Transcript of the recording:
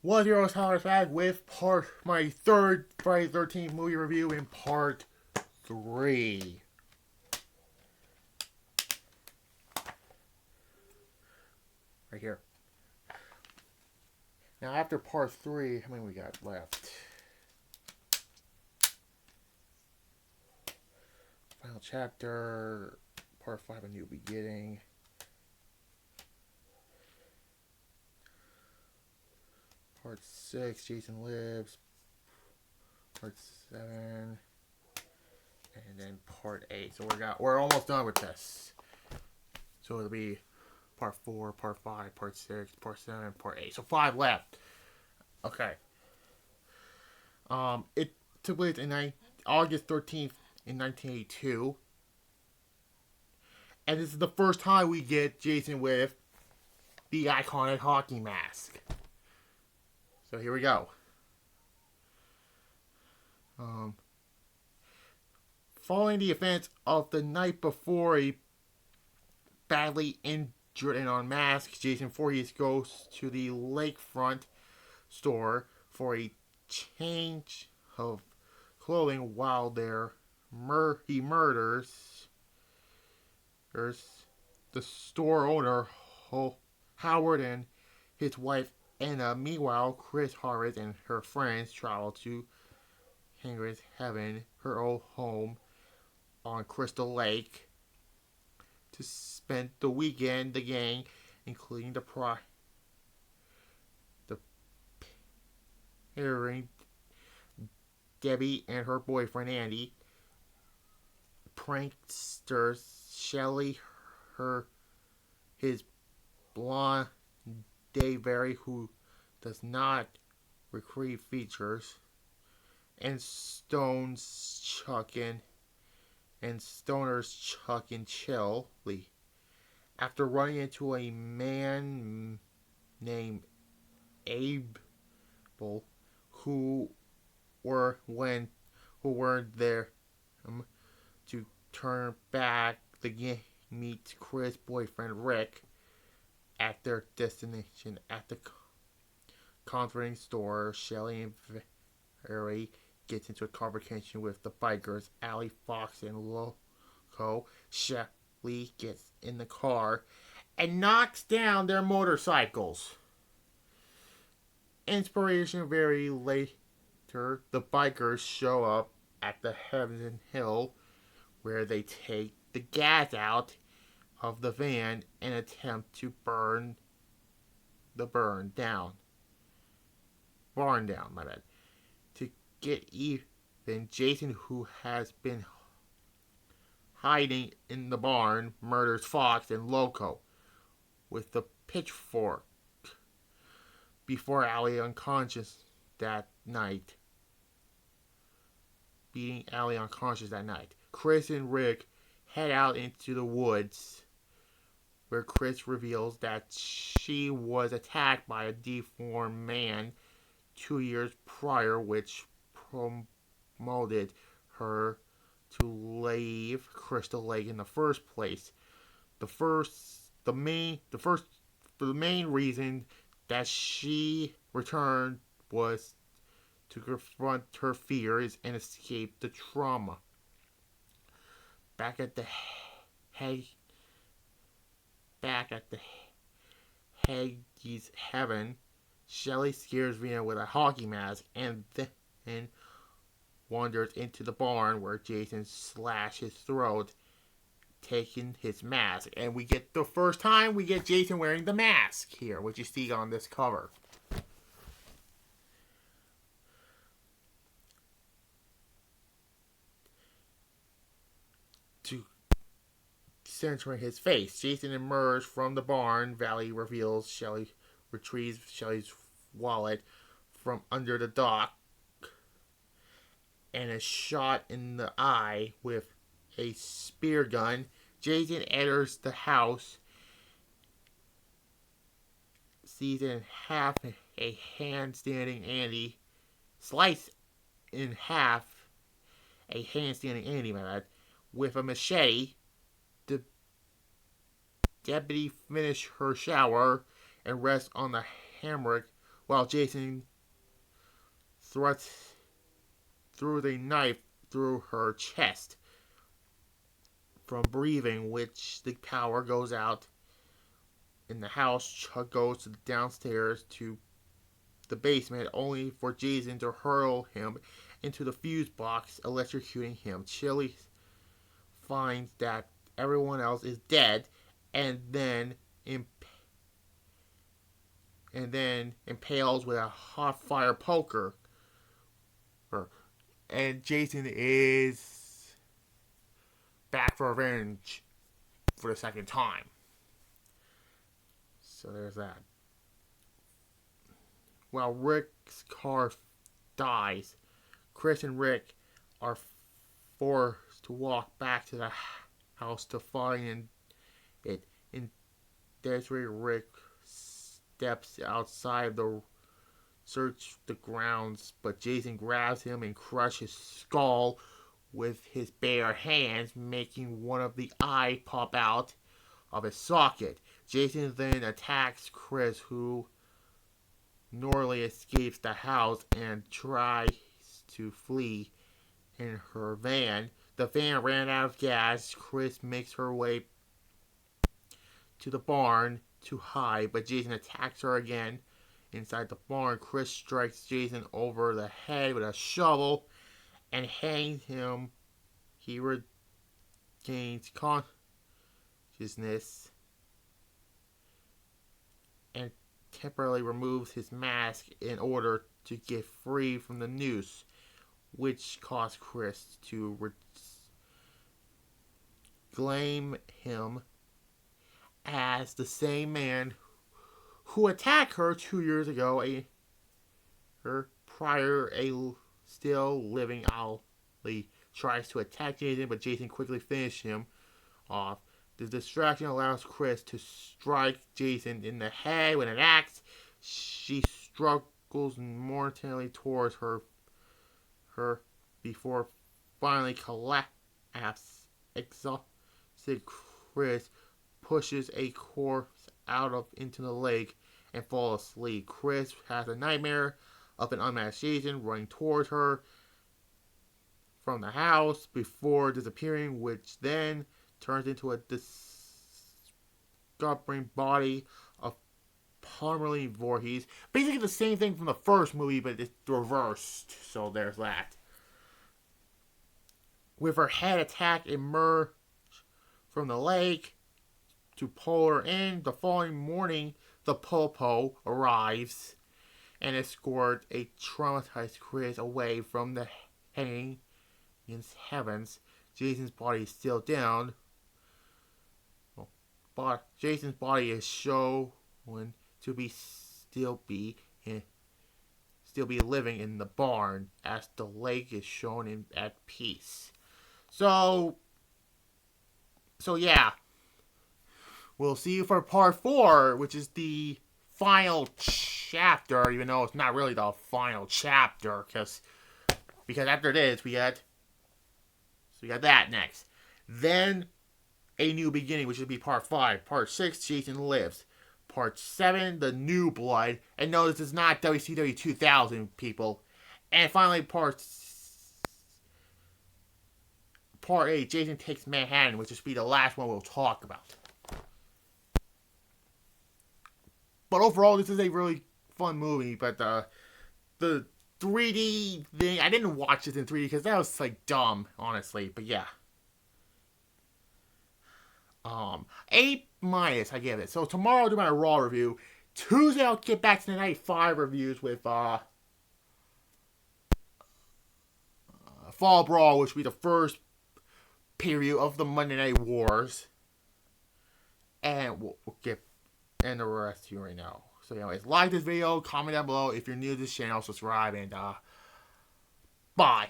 Was your host Tyler Fag with my third Friday the 13th movie review in part 3. Right here. Now after part 3, how many we got left? Final chapter, part 5, A New Beginning. Part 6, Jason Lives. Part 7. And then part 8. So we're almost done with this. So it'll be part 4, part 5, part 6, part 7, part 8. So 5 left. Okay. It took place in August 13th in 1982. And this is the first time we get Jason with the iconic hockey mask. So here we go. Following the events of the night before, a badly injured and unmasked Jason Voorhees goes to the lakefront store for a change of clothing while there he murders the store owner Howard and his wife Anna. Meanwhile, Chris Harris and her friends travel to Hangren's Heaven, her old home on Crystal Lake, to spend the weekend. The gang, including the pairing Debbie and her boyfriend Andy, pranksters Shelley, his blonde Dayberry, who does not recreate features, and Stoners Chuck and Chili. After running into a man named Abel, who weren't there to turn back, the gang meets Chris' boyfriend Rick at their destination at the converting store. Shelley and Harry gets into a confrontation with the bikers, Allie, Fox, and Loco. Shelley gets in the car and knocks down their motorcycles. Inspiration very later, the bikers show up at the Heaven Hill, where they take the gas out of the van and attempt to burn the barn down. To get even, Jason, who has been hiding in the barn, murders Fox and Loco with the pitchfork before Allie unconscious that night. Beating Allie unconscious that night. Chris and Rick head out into the woods, where Chris reveals that she was attacked by a deformed man 2 years prior, which promoted her to leave Crystal Lake in the first place. The main reason that she returned was to confront her fears and escape the trauma. Back at the Haggie's Heaven, Shelley scares Rena with a hockey mask and then wanders into the barn, where Jason slashes his throat, taking his mask. And the first time we get Jason wearing the mask here, which you see on this cover. Centering his face, Jason emerges from the barn. Valley retrieves Shelley's wallet from under the dock and is shot in the eye with a spear gun. Jason enters the house, sees in half a handstanding Andy, slice in half a handstanding Andy, with a machete. The deputy finished her shower and rests on the hammock while Jason thrusts through the knife through her chest from breathing, which the power goes out in the house. Chuck goes downstairs to the basement only for Jason to hurl him into the fuse box, electrocuting him. Chili finds that everyone else is dead and then impales with a hot fire poker. And Jason is back for revenge for the second time. So there's that. While Rick's car dies, Chris and Rick are forced to walk back to the house to find it. In desperate, Rick steps outside to search the grounds, but Jason grabs him and crushes his skull with his bare hands, making one of the eyes pop out of his socket. Jason then attacks Chris, who narrowly escapes the house and tries to flee in her van. The van ran out of gas. Chris makes her way to the barn to hide, but Jason attacks her again. Inside the barn, Chris strikes Jason over the head with a shovel and hangs him. He regains consciousness and temporarily removes his mask in order to get free from the noose, which caused Chris to claim him as the same man who attacked her 2 years ago. Still living Ali tries to attack Jason, but Jason quickly finishes him off. The distraction allows Chris to strike Jason in the head with an axe. She struggles momentarily towards her before finally collapses. Exhausted, Chris pushes a corpse into the lake and falls asleep. Chris has a nightmare of an unmasked Jason running towards her from the house before disappearing, which then turns into a discovering body of Parmalee Voorhees. Basically the same thing from the first movie, but it's reversed. So there's that. With her head attack emerged from the lake to pull her in, the following morning, the Popo arrives and escorts a traumatized Chris away from the hanging heavens. Jason's body is still down. But Jason's body is shown to be still be living in the barn, as the lake is shown at peace. So yeah, we'll see you for part 4, which is the final chapter. Even though it's not really the final chapter, because after this we got that next. Then A New Beginning, which would be part 5. Part 6, Jason Lives. Part 7, The New Blood. And no, this is not WCW 2000, people. And finally, part 8, Jason Takes Manhattan, which will be the last one we'll talk about. But overall, this is a really fun movie. But the 3D thing, I didn't watch this in 3D because that was like dumb, honestly. But yeah. A- I give it. So tomorrow I'll do my Raw review. Tuesday I'll get back to the Night 5 reviews with Fall Brawl, which will be the first period of the Monday Night Wars. And we'll get and the rest to you right now. So anyways, like this video, comment down below. If you're new to this channel, subscribe, and bye.